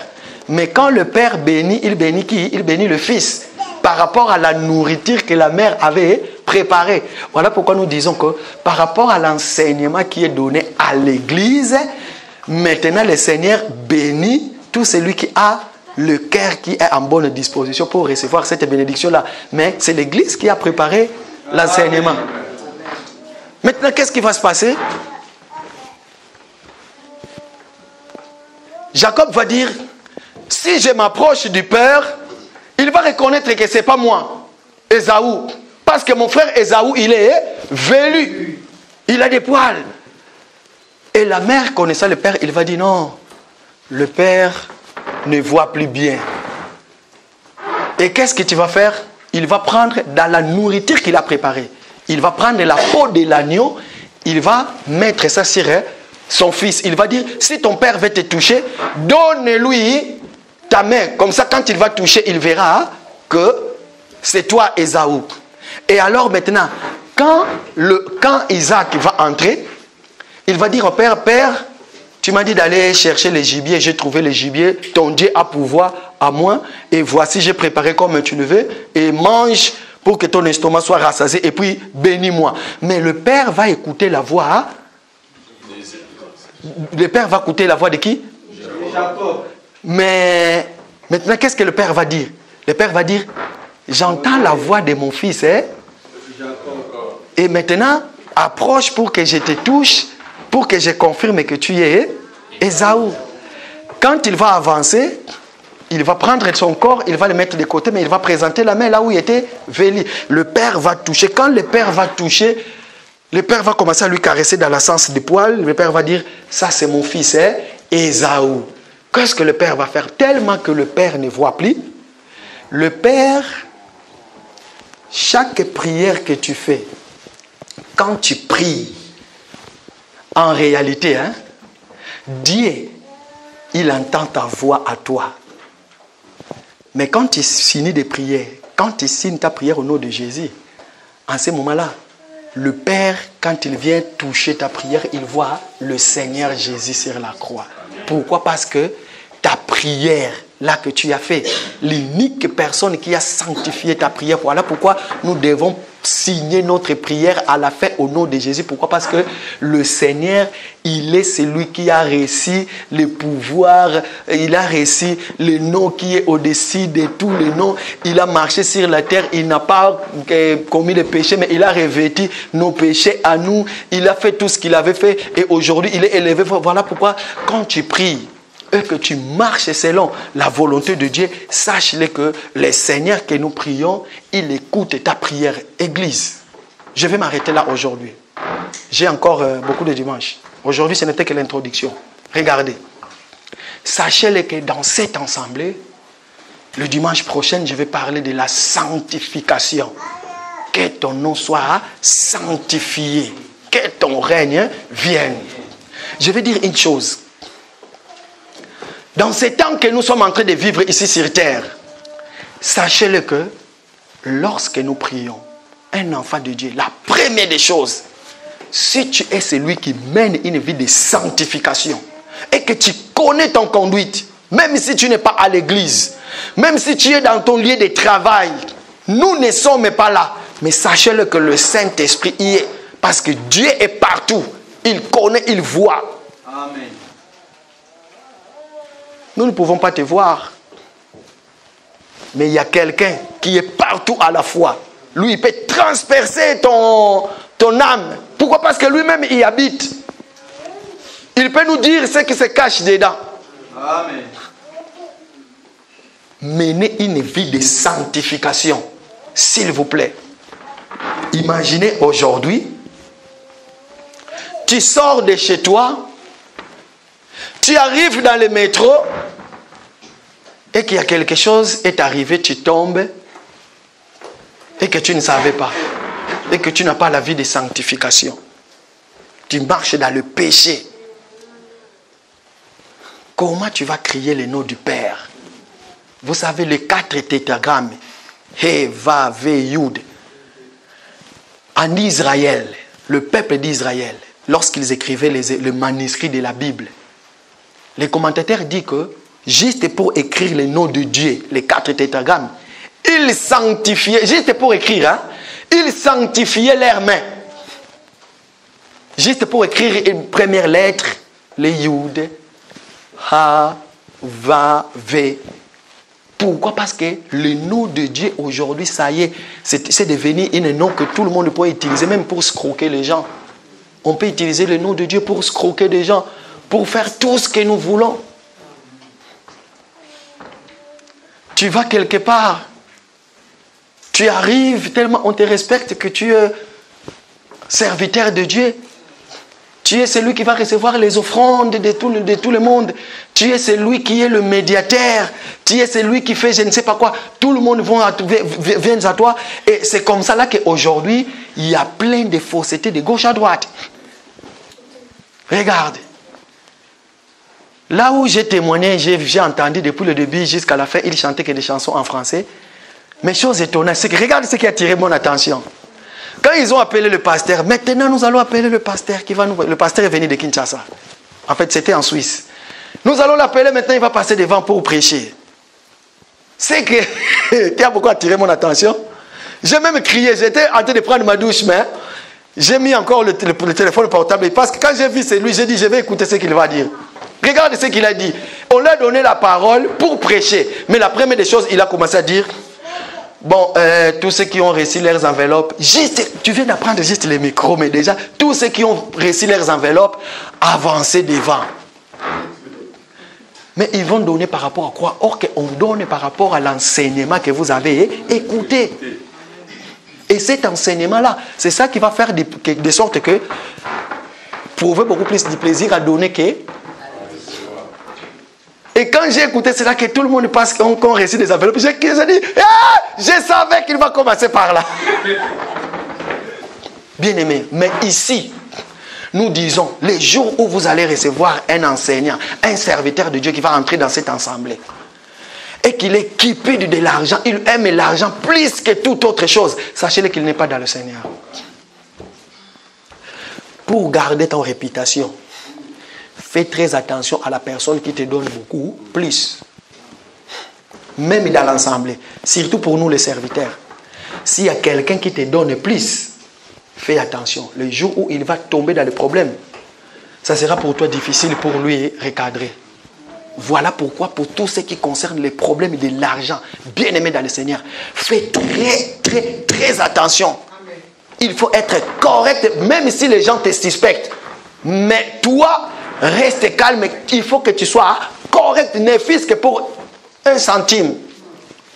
Mais quand le père bénit, il bénit qui? Il bénit le fils par rapport à la nourriture que la mère avait préparée. Voilà pourquoi nous disons que par rapport à l'enseignement qui est donné à l'église, maintenant le Seigneur bénit tout celui qui a le cœur qui est en bonne disposition pour recevoir cette bénédiction-là. Mais c'est l'église qui a préparé l'enseignement. Maintenant, qu'est-ce qui va se passer? Jacob va dire, si je m'approche du père, il va reconnaître que ce n'est pas moi, Ésaü. Parce que mon frère Ésaü, il est velu. Il a des poils. Et la mère, connaissant le père, il va dire, non, le père ne voit plus bien. Et qu'est-ce que tu vas faire? Il va prendre dans la nourriture qu'il a préparée. Il va prendre la peau de l'agneau, il va mettre ça sur son fils. Il va dire, si ton père veut te toucher, donne-lui ta main. Comme ça, quand il va toucher, il verra que c'est toi, Ésaü. Et alors maintenant, quand Isaac va entrer, il va dire au père, Père, tu m'as dit d'aller chercher les gibiers, j'ai trouvé les gibiers, ton Dieu a pouvoir à moi, et voici j'ai préparé comme tu le veux, et mange pour que ton estomac soit rassasié, et puis bénis-moi. Mais le père va écouter la voix. Le père va écouter la voix de qui? Jacob. Mais maintenant, qu'est-ce que le père va dire? Le père va dire, j'entends la voix de mon fils, hein? Et maintenant, approche pour que je te touche, pour que je confirme que tu es Ésaü. Quand il va avancer, il va prendre son corps, il va le mettre de côté, mais il va présenter la main là où il était velu. Le père va toucher. Quand le père va toucher, le père va commencer à lui caresser dans la sens des poils. Le père va dire, ça c'est mon fils, hein, Ésaü. Qu'est-ce que le père va faire? Tellement que le père ne voit plus, le père, chaque prière que tu fais, quand tu pries, en réalité, hein, Dieu, il entend ta voix à toi. Mais quand tu finis des prières, quand tu signes ta prière au nom de Jésus, en ce moment-là, le Père, quand il vient toucher ta prière, il voit le Seigneur Jésus sur la croix. Pourquoi? Parce que ta prière, là que tu as fait, l'unique personne qui a sanctifié ta prière, voilà pourquoi nous devons signer notre prière à la fin au nom de Jésus. Pourquoi? Parce que le Seigneur, il est celui qui a reçu le pouvoir, il a reçu le nom qui est au-dessus de tous les noms. Il a marché sur la terre, il n'a pas commis le péché, mais il a revêtu nos péchés à nous. Il a fait tout ce qu'il avait fait et aujourd'hui il est élevé. Voilà pourquoi quand tu pries et que tu marches selon la volonté de Dieu, sache-le que le Seigneur que nous prions, il écoute ta prière. Église, je vais m'arrêter là aujourd'hui. J'ai encore beaucoup de dimanches. Aujourd'hui, ce n'était que l'introduction. Regardez. Sachez-le que dans cette assemblée, le dimanche prochain, je vais parler de la sanctification. Que ton nom soit sanctifié. Que ton règne vienne. Je vais dire une chose. Dans ces temps que nous sommes en train de vivre ici sur terre, sachez-le que lorsque nous prions, un enfant de Dieu, la première des choses, si tu es celui qui mène une vie de sanctification et que tu connais ton conduite, même si tu n'es pas à l'église, même si tu es dans ton lieu de travail, nous ne sommes pas là, mais sachez-le que le Saint-Esprit y est, parce que Dieu est partout. Il connaît, il voit. Amen. Nous ne pouvons pas te voir. Mais il y a quelqu'un qui est partout à la fois. Lui, il peut transpercer ton âme. Pourquoi? Parce que lui-même, il habite. Il peut nous dire ce qui se cache dedans. Amen. Menez une vie de sanctification, s'il vous plaît. Imaginez aujourd'hui, tu sors de chez toi, tu arrives dans le métro, et qu'il y a quelque chose est arrivé, tu tombes, et que tu ne savais pas, et que tu n'as pas la vie de sanctification. Tu marches dans le péché. Comment tu vas crier le nom du Père? Vous savez, les 4 tétragrammes, He, Va, Ve, Yud. En Israël, le peuple d'Israël, lorsqu'ils écrivaient le manuscrit de la Bible, les commentateurs disent que, juste pour écrire le nom de Dieu, les 4 tétragrammes, ils sanctifiaient, juste pour écrire, hein, ils sanctifiaient leurs mains. Juste pour écrire une première lettre, les Yud, Ha, Va, Ve. Pourquoi? Parce que le nom de Dieu aujourd'hui, ça y est, c'est devenu un nom que tout le monde peut utiliser, même pour scroquer les gens. On peut utiliser le nom de Dieu pour scroquer des gens, pour faire tout ce que nous voulons. Tu vas quelque part, tu arrives tellement on te respecte que tu es serviteur de Dieu. Tu es celui qui va recevoir les offrandes de tout le monde. Tu es celui qui est le médiateur. Tu es celui qui fait je ne sais pas quoi. Tout le monde vient à toi. Et c'est comme ça là qu'aujourd'hui, il y a plein de faussetés de gauche à droite. Regarde. Là où j'ai témoigné, j'ai entendu depuis le début jusqu'à la fin, il chantait que des chansons en français. Mais chose étonnante, c'est que regarde ce qui a attiré mon attention. Quand ils ont appelé le pasteur, maintenant nous allons appeler le pasteur qui va nous... Le pasteur est venu de Kinshasa. En fait, c'était en Suisse. Nous allons l'appeler, maintenant il va passer devant pour prêcher. C'est que... qui a beaucoup attiré mon attention. J'ai même crié, j'étais en train de prendre ma douche, mais j'ai mis encore le téléphone portable. Parce que quand j'ai vu c'est lui, j'ai dit, je vais écouter ce qu'il va dire. Regarde ce qu'il a dit. On lui a donné la parole pour prêcher. Mais la première des choses, il a commencé à dire... Bon, tous ceux qui ont reçu leurs enveloppes, juste, tu viens d'apprendre juste les micros, mais déjà, tous ceux qui ont reçu leurs enveloppes, avancez devant. Mais ils vont donner par rapport à quoi? Or qu'on donne par rapport à l'enseignement que vous avez écouté. Et cet enseignement-là, c'est ça qui va faire de sorte que prouver beaucoup plus de plaisir à donner que... Et quand j'ai écouté, c'est là que tout le monde pense qu'on reçoit des enveloppes. J'ai dit, ah, je savais qu'il va commencer par là. Bien aimé, mais ici, nous disons, les jours où vous allez recevoir un enseignant, un serviteur de Dieu qui va entrer dans cette assemblée, et qu'il est cupide de l'argent, il aime l'argent plus que toute autre chose, sachez-le qu'il n'est pas dans le Seigneur. Pour garder ton réputation, fais très attention à la personne qui te donne beaucoup plus. Même dans l'assemblée. Surtout pour nous les serviteurs. S'il y a quelqu'un qui te donne plus, fais attention. Le jour où il va tomber dans le problème, ça sera pour toi difficile pour lui recadrer. Voilà pourquoi pour tout ce qui concerne les problèmes de l'argent, bien aimé dans le Seigneur, fais très attention. Il faut être correct, même si les gens te suspectent. Mais toi, reste calme, il faut que tu sois correct, ne fût-ce que pour 1 centime.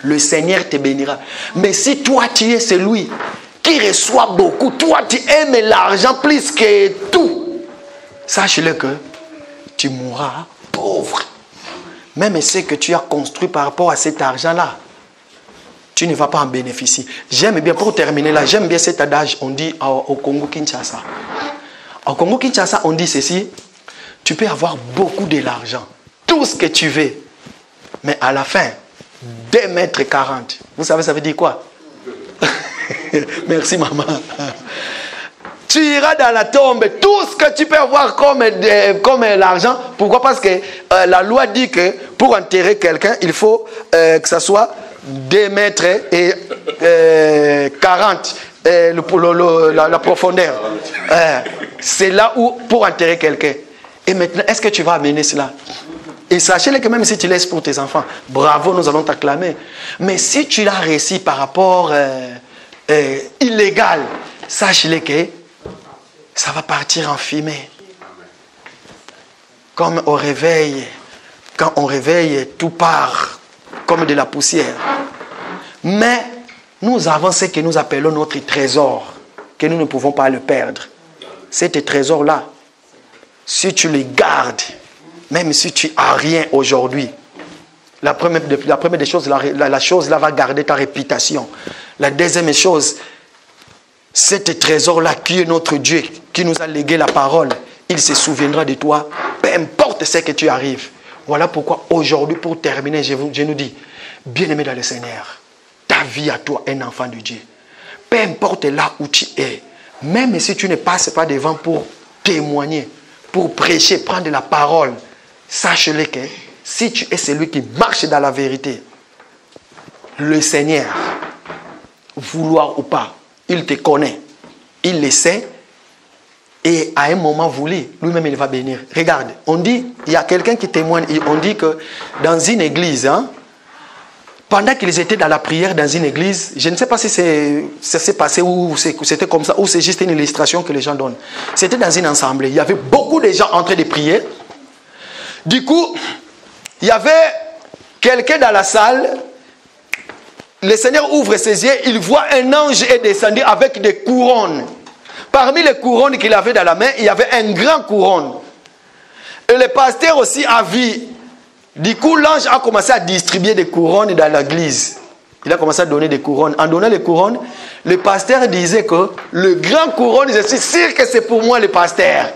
Le Seigneur te bénira. Mais si toi tu es celui qui reçoit beaucoup, toi tu aimes l'argent plus que tout, sache-le que tu mourras pauvre. Même ce que tu as construit par rapport à cet argent-là, tu ne vas pas en bénéficier. J'aime bien, pour terminer là, j'aime bien cet adage, on dit au Congo-Kinshasa. Au Congo-Kinshasa, on dit ceci. Tu peux avoir beaucoup de l'argent, tout ce que tu veux, mais à la fin, 2,40 m. Vous savez, ça veut dire quoi? Merci maman. Tu iras dans la tombe, tout ce que tu peux avoir comme l'argent. Pourquoi? Parce que la loi dit que pour enterrer quelqu'un, il faut que ça soit 2,40 m. la profondeur. C'est là où, pour enterrer quelqu'un. Et maintenant, est-ce que tu vas amener cela? Et sachez-le que même si tu laisses pour tes enfants, bravo, nous allons t'acclamer. Mais si tu l'as réussi par rapport illégal, sache-le que ça va partir en fumée. Comme au réveil, quand on réveille, tout part comme de la poussière. Mais nous avons ce que nous appelons notre trésor, que nous ne pouvons pas le perdre. Cet trésor-là, si tu le gardes, même si tu n'as rien aujourd'hui, la première des choses, la chose là va garder ta réputation. La deuxième chose, cet trésor-là qui est notre Dieu, qui nous a légué la parole, il se souviendra de toi, peu importe ce que tu arrives. Voilà pourquoi aujourd'hui, pour terminer, je nous dis, bien-aimé dans le Seigneur, ta vie à toi, un enfant de Dieu, peu importe là où tu es, même si tu ne passes pas devant pour témoigner, pour prêcher, prendre la parole, sache-le que si tu es celui qui marche dans la vérité, le Seigneur, vouloir ou pas, il te connaît, il le sait, et à un moment voulu, lui-même il va bénir. Regarde, on dit, il y a quelqu'un qui témoigne, on dit que dans une église, pendant qu'ils étaient dans la prière dans une église, je ne sais pas si ça s'est passé ou c'était comme ça, ou c'est juste une illustration que les gens donnent. C'était dans une assemblée, il y avait beaucoup de gens en train de prier. Du coup, il y avait quelqu'un dans la salle. Le Seigneur ouvre ses yeux, il voit un ange est descendu avec des couronnes. Parmi les couronnes qu'il avait dans la main, il y avait un grand couronne. Et le pasteur aussi a vu. Du coup, l'ange a commencé à distribuer des couronnes dans l'église. Il a commencé à donner des couronnes. En donnant les couronnes, le pasteur disait que le grand couronne, je suis sûr que c'est pour moi le pasteur.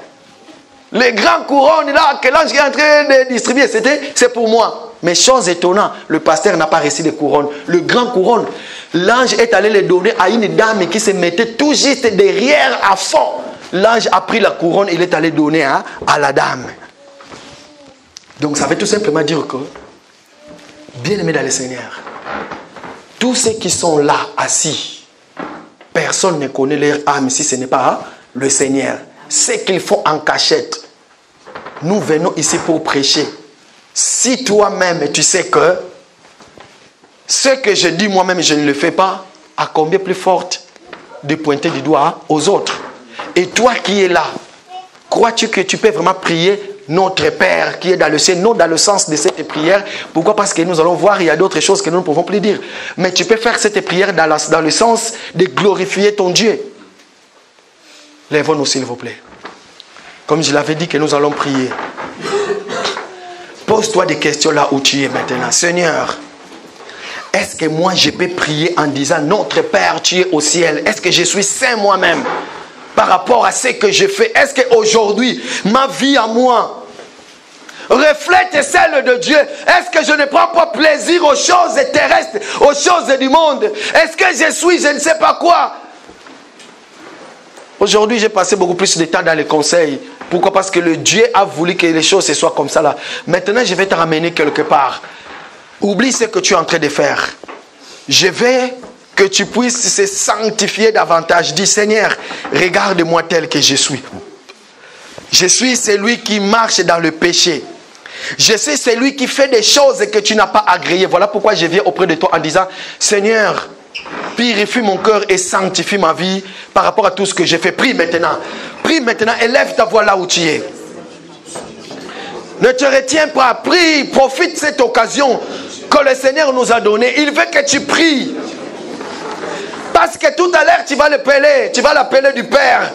Les grands couronnes là que l'ange est en train de distribuer, c'est pour moi. Mais chose étonnante, le pasteur n'a pas reçu les couronnes. Le grand couronne, l'ange est allé les donner à une dame qui se mettait tout juste derrière à fond. L'ange a pris la couronne, il est allé donner à la dame. Donc ça veut tout simplement dire que, bien aimé dans le Seigneur, tous ceux qui sont là assis, personne ne connaît leur âme si ce n'est pas le Seigneur. Ce qu'ils font en cachette, nous venons ici pour prêcher. Si toi-même tu sais que ce que je dis moi-même je ne le fais pas, à combien plus forte de pointer du doigt aux autres. Et toi qui es là, crois-tu que tu peux vraiment prier notre Père qui est dans le ciel, non dans le sens de cette prière? Pourquoi? Parce que nous allons voir, il y a d'autres choses que nous ne pouvons plus dire. Mais tu peux faire cette prière dans le sens de glorifier ton Dieu. Lèvons-nous s'il vous plaît. Comme je l'avais dit que nous allons prier. Pose-toi des questions là où tu es maintenant. Seigneur, est-ce que moi je peux prier en disant notre Père tu es au ciel? Est-ce que je suis saint moi-même par rapport à ce que je fais? Est-ce qu'aujourd'hui ma vie à moi reflète celle de Dieu? Est-ce que je ne prends pas plaisir aux choses terrestres, aux choses du monde? Est-ce que je suis je ne sais pas quoi? Aujourd'hui, j'ai passé beaucoup plus de temps dans les conseils. Pourquoi? Parce que le Dieu a voulu que les choses soient comme ça là. Maintenant, je vais te ramener quelque part. Oublie ce que tu es en train de faire. Je veux que tu puisses se sanctifier davantage. Dis, Seigneur, regarde-moi tel que je suis. Je suis celui qui marche dans le péché. Je suis celui qui fait des choses que tu n'as pas agréées. Voilà pourquoi je viens auprès de toi en disant, Seigneur, purifie mon cœur et sanctifie ma vie par rapport à tout ce que j'ai fait. Prie maintenant. Prie maintenant. Élève ta voix là où tu es. Ne te retiens pas. Prie. Profite de cette occasion que le Seigneur nous a donnée. Il veut que tu pries. Parce que tout à l'heure, tu vas l'appeler. Tu vas l'appeler du Père.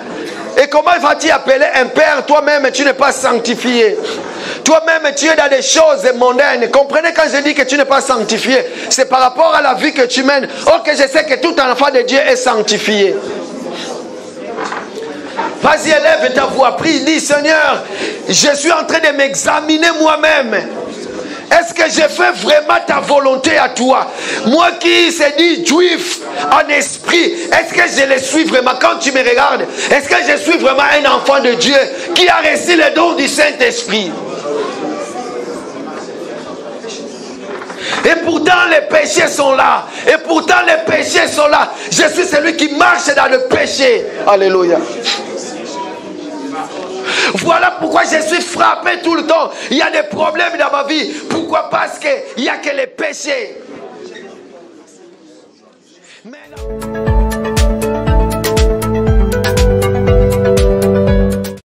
Et comment vas-tu appeler un Père? Toi-même, tu n'es pas sanctifié. Toi-même, tu es dans des choses mondaines. Comprenez quand je dis que tu n'es pas sanctifié. C'est par rapport à la vie que tu mènes. Or que je sais que tout enfant de Dieu est sanctifié. Vas-y, élève ta voix. Prie, dis, Seigneur, je suis en train de m'examiner moi-même. Est-ce que je fais vraiment ta volonté à toi? Moi qui se dit juif en esprit, est-ce que je le suis vraiment? Quand tu me regardes, est-ce que je suis vraiment un enfant de Dieu qui a reçu le don du Saint-Esprit? Et pourtant les péchés sont là. Et pourtant les péchés sont là. Je suis celui qui marche dans le péché. Alléluia. Voilà pourquoi je suis frappé tout le temps. Il y a des problèmes dans ma vie. Pourquoi? Parce qu'il n'y a que les péchés.